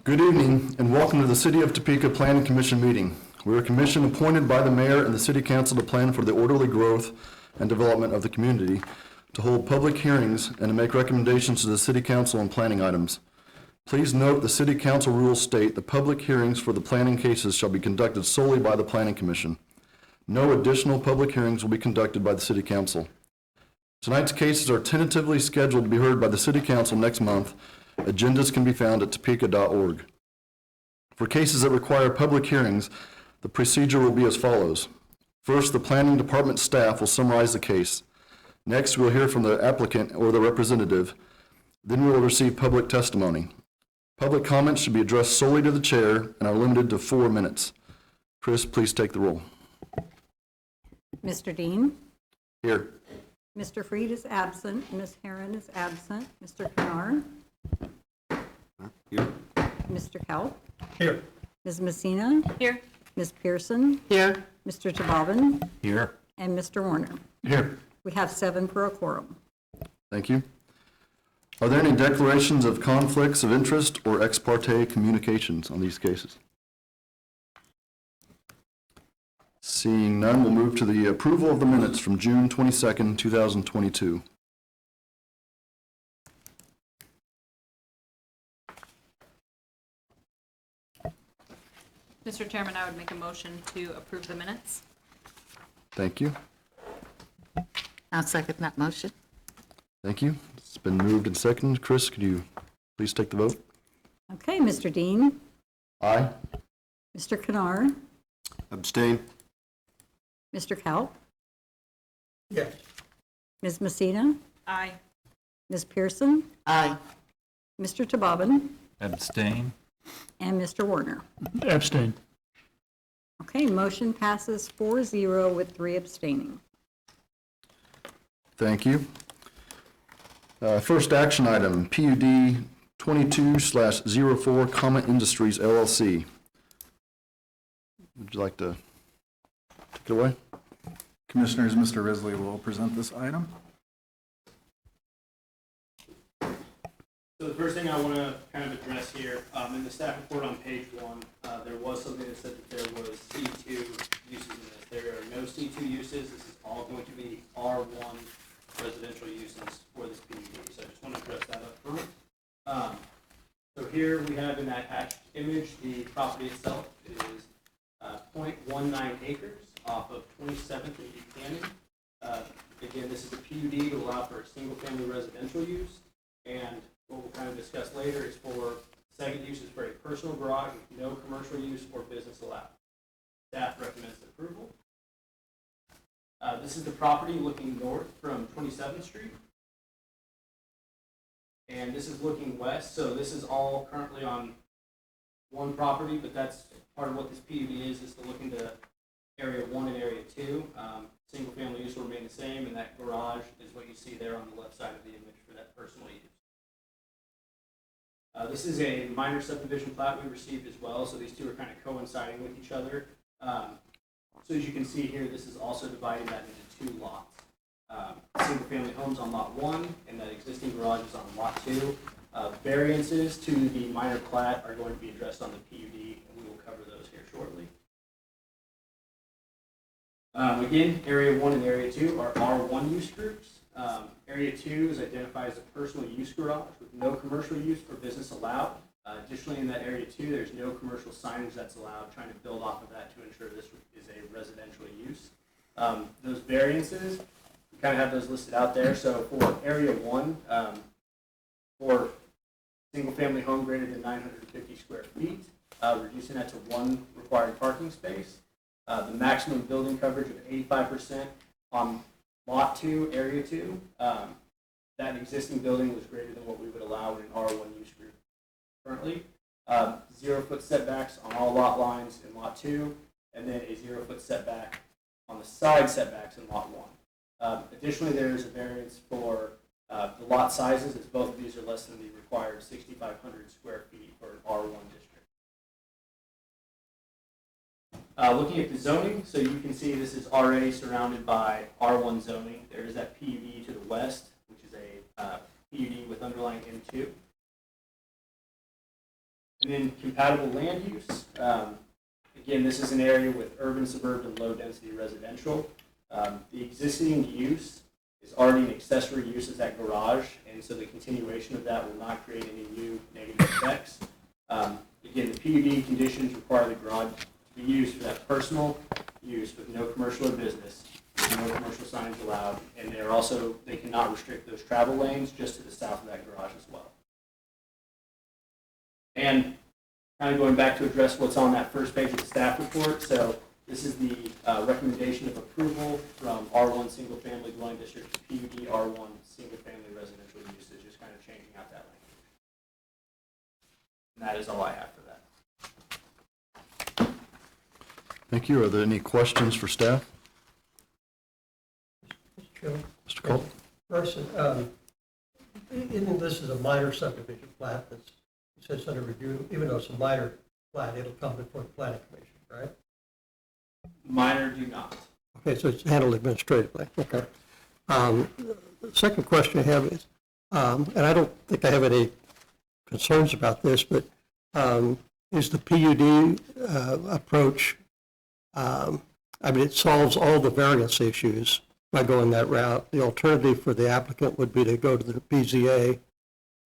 Good evening and welcome to the City of Topeka Planning Commission meeting. We are a commission appointed by the mayor and the city council to plan for the orderly growth and development of the community, to hold public hearings and to make recommendations to the city council on planning items. Please note the city council rules state the public hearings for the planning cases shall be conducted solely by the planning commission. No additional public hearings will be conducted by the city council. Tonight's cases are tentatively scheduled to be heard by the city council next month. Agendas can be found at topeka.org. For cases that require public hearings, the procedure will be as follows. First, the planning department staff will summarize the case. Next, we'll hear from the applicant or the representative. Then we will receive public testimony. Public comments should be addressed solely to the chair and are limited to 4 minutes. Chris, please take the roll. Mr. Dean? Here. Mr. Freed is absent. Ms. Herron is absent. Mr. Kennard? Here. Mr. Kelp? Here. Ms. Messina? Here. Ms. Pearson? Here. Mr. Tabavin? Here. And Mr. Warner. Here. We have 7 for a quorum. Thank you. Are there any declarations of conflicts of interest or ex parte communications on these cases? Seeing none, we'll move to the approval of the minutes from June 22nd, 2022. Mr. Chairman, I would make a motion to approve the minutes. Thank you. I'll second that motion. Thank you. It's been moved and seconded. Chris, could you please take the vote? Okay, Mr. Dean? Aye. Mr. Kennard? Abstain. Mr. Kelp? Yes. Ms. Messina? Aye. Ms. Pearson? Aye. Mr. Tabavin? Abstain. And Mr. Warner. Abstain. Okay, motion passes 4-0 with 3 abstaining. Thank you. First action item, PUD 22/04 Comet Industries LLC. Would you like to take it away? Commissioners, Mr. Risley will present this item. So the first thing I want to kind of address here, in the staff report on page 1, there was something that said that there was C2 uses in this. There are no C2 uses. This is all going to be R1 residential uses for this PUD. So I just want to address that up front. So here we have in that hatched image, the property itself is 0.19 acres off of 27th and Buchanan. Again, this is a PUD to allow for a single-family residential use, and what we'll kind of discuss later is for second use is for a personal garage with no commercial use or business allowed. Staff recommends approval. This is the property looking north from 27th Street. And this is looking west, so this is all currently on one property, but that's part of what this PUD is to look into Area 1 and Area 2. Single family use will remain the same, and that garage is what you see there on the left side of the image for that personal use. This is a minor subdivision plat we received as well, so these two are kind of coinciding with each other. So as you can see here, this is also dividing that into 2 lots. Single family homes on lot 1, and that existing garage is on lot 2. Variances to the minor plat are going to be addressed on the PUD, and we will cover those here shortly. Again, Area 1 and Area 2 are R1 use groups. Area 2 is identified as a personal use garage with no commercial use or business allowed. Additionally, in that Area 2, there's no commercial signage that's allowed, trying to build off of that to ensure this is a residential use. Those variances, we kind of have those listed out there. So for Area 1, for single-family home greater than 950 square feet, reducing that to 1 required parking space. The maximum building coverage of 85% on Lot 2, Area 2. That existing building was greater than what we would allow in an R1 use group currently. 0-foot setbacks on all lot lines in Lot 2, and then a 0-foot setback on the side setbacks in Lot 1. Additionally, there is a variance for the lot sizes, as both of these are less than the required 6,500 square feet for an R1 district. Looking at the zoning, so you can see this is already surrounded by R1 zoning. There is that PUD to the west, which is a PUD with underlying M2. And then compatible land use. Again, this is an area with urban, suburban, low-density residential. The existing use is already an accessory use as that garage, and so the continuation of that will not create any new negative effects. Again, the PUD conditions require the garage to be used for that personal use with no commercial or business, with no commercial signage allowed, and they cannot restrict those travel lanes just to the south of that garage as well. And kind of going back to address what's on that first page of the staff report, so this is the recommendation of approval from R1 Single Family Dwelling District to PUD R1 Single Family Residential Uses, just kind of changing out that language. And that is all I have for that. Thank you. Are there any questions for staff? Mr. Chairman? Mr. Colt? First, this is a minor subdivision plat that's, it says under review, even though it's a minor plat, it'll come before the planning commission, right? Minor do not. Okay, so it's handled administratively, okay. The second question I have is, and I don't think I have any concerns about this, but is the PUD approach, I mean, it solves all the variance issues by going that route. The alternative for the applicant would be to go to the BZA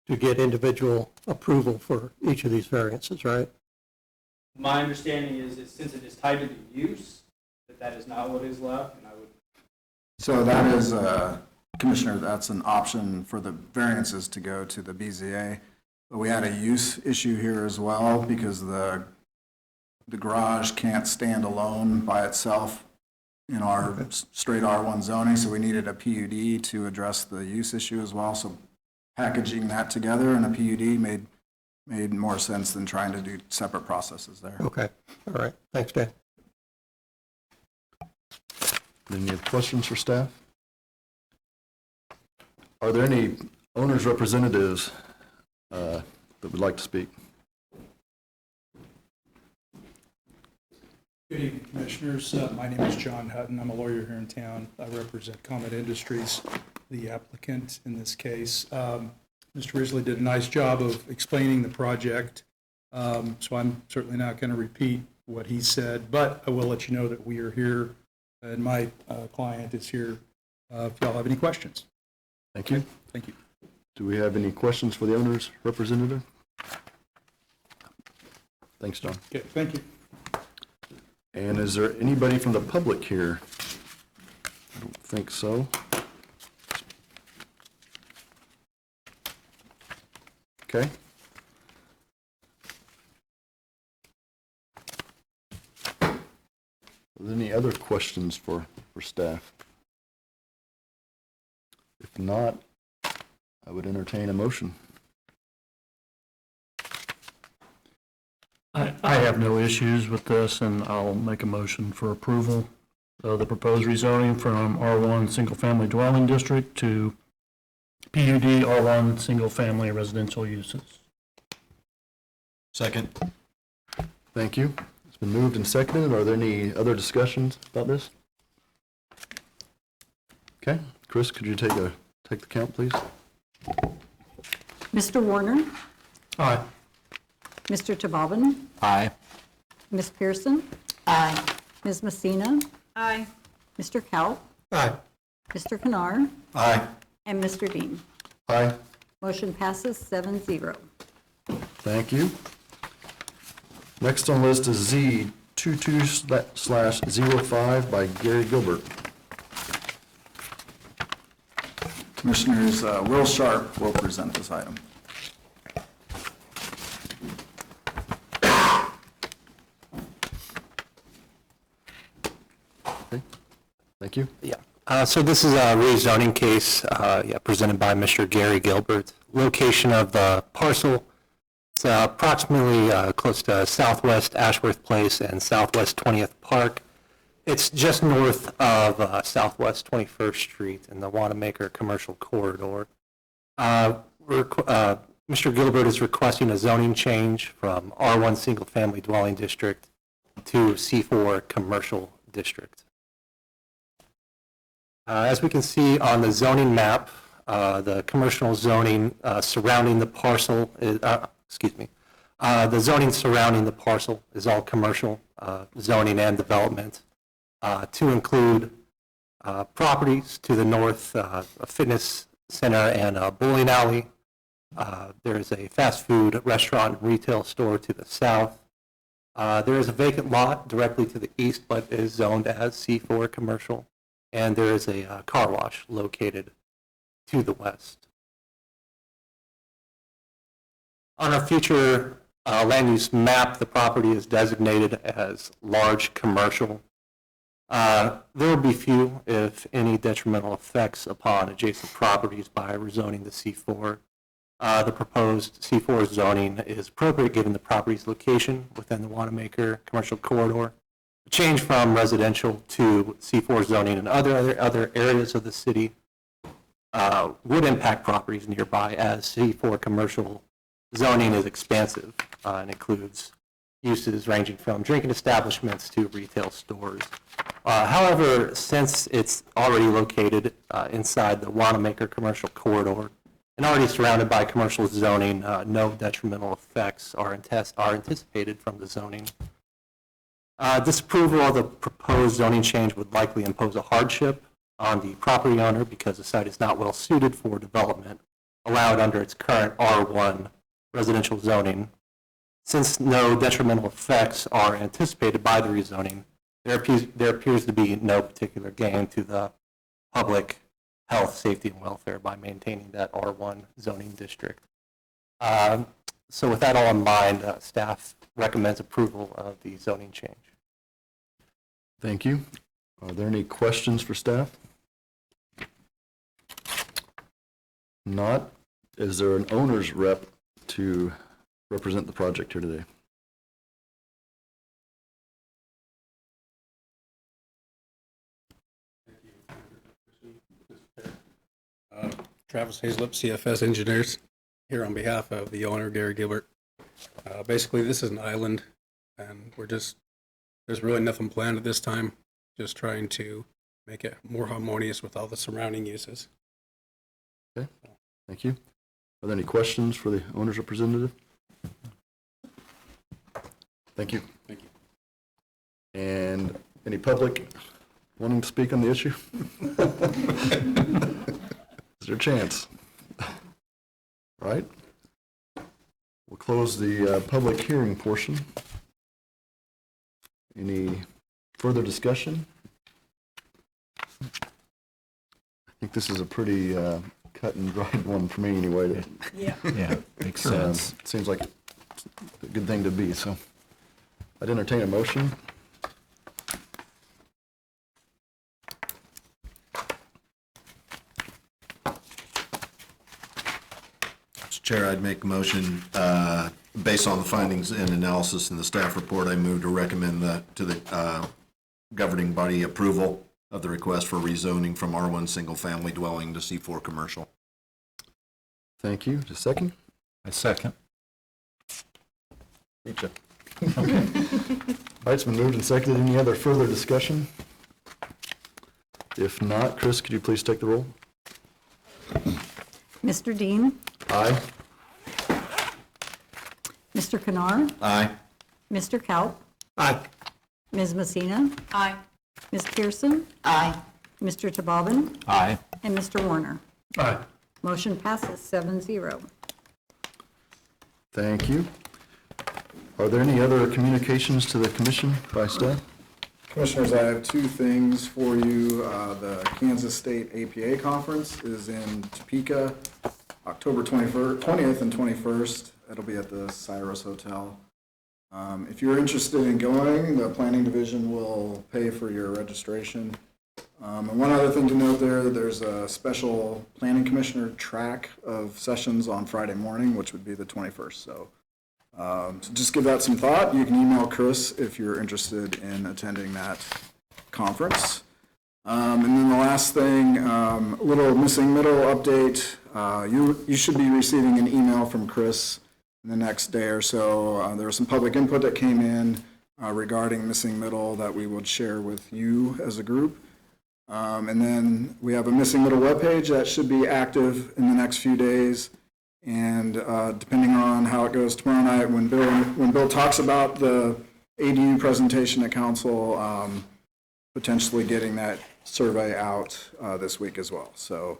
to get individual approval for each of these variances, right? My understanding is that since it is tied to the use, that is not what is allowed, and I would. So that is, Commissioner, that's an option for the variances to go to the BZA. But we had a use issue here as well because the garage can't stand alone by itself in our straight R1 zoning, so we needed a PUD to address the use issue as well. So packaging that together in a PUD made more sense than trying to do separate processes there. Okay, all right, thanks, Dan. Any questions for staff? Are there any owners' representatives that would like to speak? Good evening, Commissioners. My name is John Hutton. I'm a lawyer here in town. I represent Comet Industries, the applicant in this case. Mr. Risley did a nice job of explaining the project, so I'm certainly not going to repeat what he said, but I will let you know that we are here, and my client is here if y'all have any questions. Thank you. Thank you. Do we have any questions for the owner's representative? Thanks, John. Okay, thank you. And is there anybody from the public here? I don't think so. Okay. Are there any other questions for staff? If not, I would entertain a motion. I have no issues with this, and I'll make a motion for approval of the proposed rezoning from R1 Single Family Dwelling District to PUD R1 Single Family Residential Uses. Second. Thank you. It's been moved and seconded. Are there any other discussions about this? Okay. Chris, could you take the count, please? Mr. Warner, Aye. Mr. Tababan, Aye. Ms. Pearson, Aye. Ms. Messina, Aye. Mr. Kaup, Aye. Mr. Canar, Aye. and Mr. Dean. Aye. Motion passes 7-0. Thank you. Next on the list is Z22/05 by Gary Gilbert. Commissioners, Will Sharp will present this item. Okay. Thank you. Yeah. So this is a rezoning case presented by Mr. Gary Gilbert. Location of the parcel, it's approximately close to Southwest Ashworth Place and Southwest 20th Park. It's just north of Southwest 21st Street in the Wanamaker Commercial Corridor. Mr. Gilbert is requesting a zoning change from R1 Single Family Dwelling District to C4 Commercial District. As we can see on the zoning map, the commercial zoning surrounding the parcel is, The zoning surrounding the parcel is all commercial zoning and development, to include properties to the north, a fitness center and a bowling alley. There is a fast food restaurant and retail store to the south. There is a vacant lot directly to the east, but is zoned as C4 commercial. And there is a car wash located to the west. On our future land use map, the property is designated as large commercial. There will be few, if any, detrimental effects upon adjacent properties by rezoning the C4. The proposed C4 zoning is appropriate given the property's location within the Wanamaker commercial corridor. A change from residential to C4 zoning in other areas of the city would impact properties nearby, as C4 commercial zoning is expansive and includes uses ranging from drinking establishments to retail stores. However, since it's already located inside the Wanamaker commercial corridor and already surrounded by commercial zoning, no detrimental effects are anticipated from the zoning. Disapproval of the proposed zoning change would likely impose a hardship on the property owner because the site is not well suited for development allowed under its current R1 residential zoning. Since no detrimental effects are anticipated by the rezoning, there appears to be no particular gain to the public health, safety, and welfare by maintaining that R1 zoning district. So with that all in mind, staff recommends approval of the zoning change. Thank you. Are there any questions for staff? Not. Is there an owner's rep to represent the project here today? Travis Hazlip, CFS Engineers, here on behalf of the owner, Gary Gilbert. Basically, this is an island, and there's really nothing planned at this time, just trying to make it more harmonious with all the surrounding uses. Okay, thank you. Are there any questions for the owner's representative? Thank you. Thank you. And any public wanting to speak on the issue? Is there a chance? All right. We'll close the public hearing portion. Any further discussion? I think this is a pretty cut and dried one for me anyway. Yeah. Yeah, makes sense. Seems like a good thing to be, so I'd entertain a motion. Mr. Chair, I'd make a motion, based on the findings and analysis in the staff report, I move to recommend to the governing body approval of the request for rezoning from R1 single-family dwelling to C4 commercial. Thank you. Just a second. I second. Beat you. Okay. All right, it's been moved and seconded. Any other further discussion? If not, Chris, could you please take the roll? Mr. Dean? Aye. Mr. Canar? Aye. Mr. Kalp? Aye. Ms. Messina? Aye. Ms. Pearson? Aye. Mr. Tebobbin? Aye. And Mr. Warner? Aye. Motion passes 7-0. Thank you. Are there any other communications to the commission by staff? Commissioners, I have two things for you. The Kansas State APA Conference is in Topeka, October 20th and 21st. It'll be at the Cyrus Hotel. If you're interested in going, the Planning Division will pay for your registration. And one other thing to note there's a special Planning Commissioner track of sessions on Friday morning, which would be the 21st. So just give that some thought. You can email Chris if you're interested in attending that conference. And then the last thing, a little missing middle update. You should be receiving an email from Chris in the next day or so. There was some public input that came in regarding missing middle that we would share with you as a group. And then we have a missing middle webpage that should be active in the next few days. And depending on how it goes tomorrow night, when Bill talks about the ADU presentation at council, potentially getting that survey out this week as well. So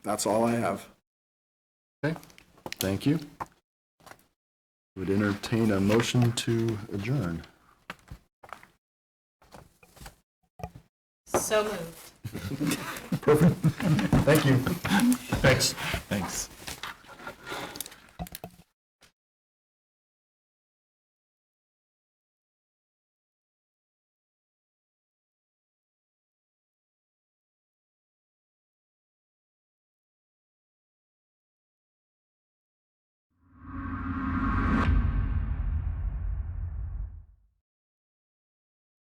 that's all I have. Okay, thank you. Would entertain a motion to adjourn. So moved. Perfect. Thank you. Thanks.